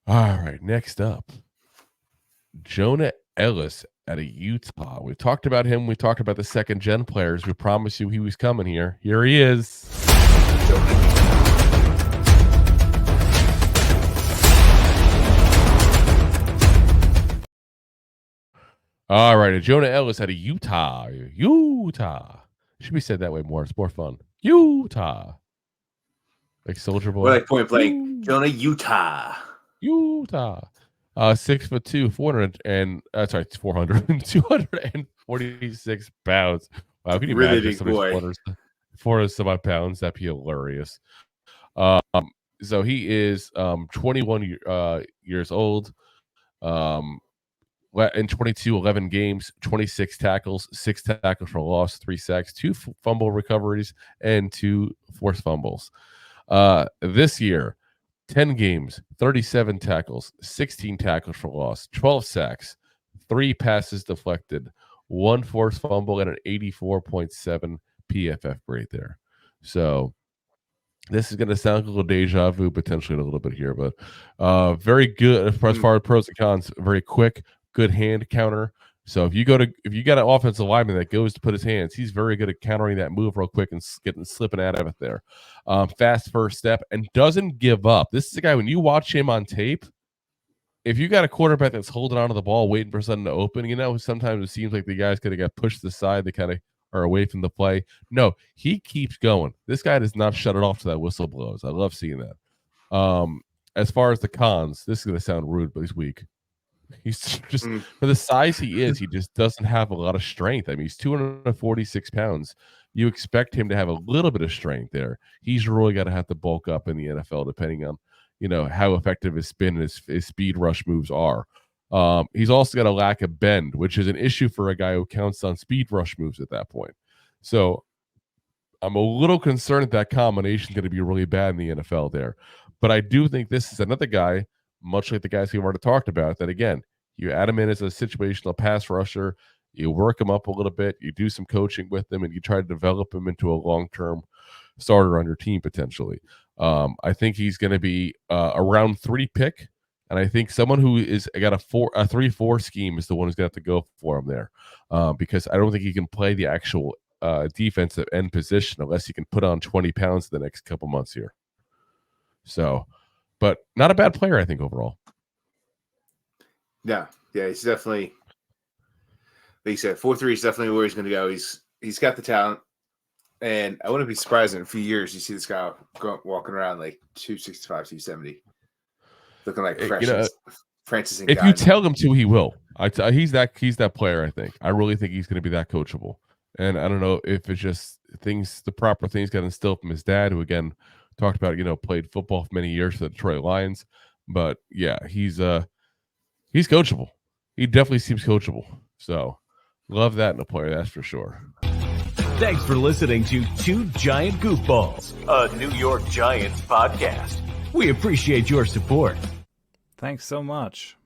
All right, next up, Jonah Ellis out of Utah. We talked about him. We talked about the second gen players. We promised you he was coming here. Here he is. All right, Jonah Ellis out of Utah. Utah. Should be said that way more. It's more fun. Utah. Like Soldier Boy. We're like point blank. Jonah, Utah. 6'2", 246 pounds. Wow, can you Really imagine big somebody's boy. 400 some odd pounds? That'd be hilarious. So he is 21 years old. In 11 games, 26 tackles, 6 tackles for loss, 3 sacks, 2 fumble recoveries, and 2 forced fumbles. This year, 10 games, 37 tackles, 16 tackles for loss, 12 sacks, 3 passes deflected, 1 forced fumble, and an 84.7 PFF grade there. So this is going to sound a little deja vu potentially a little bit here, but very good as far as pros and cons. Very quick, good hand counter. So if you got an offensive lineman that goes to put his hands, he's very good at countering that move real quick and slipping out of it there. Fast first step and doesn't give up. This is a guy, when you watch him on tape, if you got a quarterback that's holding onto the ball, waiting for something to open, sometimes it seems like the guy's going to get pushed to the side. They kind of are away from the play. No, he keeps going. This guy does not shut it off to that whistle blows. I love seeing that. As far as the cons, this is going to sound rude, but he's weak. He's just for the size he is, he just doesn't have a lot of strength. I mean, he's 246 pounds. You expect him to have a little bit of strength there. He's really got to have to bulk up in the NFL, depending on how effective his spin and his speed rush moves are. He's also got a lack of bend, which is an issue for a guy who counts on speed rush moves at that point. So I'm a little concerned that combination is going to be really bad in the NFL there. But I do think this is another guy, much like the guys we've already talked about, that again, you add him in as a situational pass rusher, you work him up a little bit, you do some coaching with him, and you try to develop him into a long-term starter on your team potentially. I think he's going to be a round 3 pick, and I think someone who is got a 3-4 scheme is the one who's going to have to go for him there, because I don't think he can play the actual defensive end position unless he can put on 20 pounds the next couple months here. So, but not a bad player, I think, overall. Yeah, he's definitely, like you said, 4-3 is definitely where he's going to go. He's got the talent, and I wouldn't be surprised in a few years you see this guy walking around like 265, 270, looking like Francis. If you tell him to, he will. He's that player. I think. I really think he's going to be that coachable. And I don't know if it's just the proper things got instilled from his dad, who again talked about played football for many years for the Detroit Lions. But yeah, he's coachable. He definitely seems coachable. So love that in a player, that's for sure. Thanks for listening to Two Giant Goofballs, a New York Giants podcast. We appreciate your support. Thanks so much.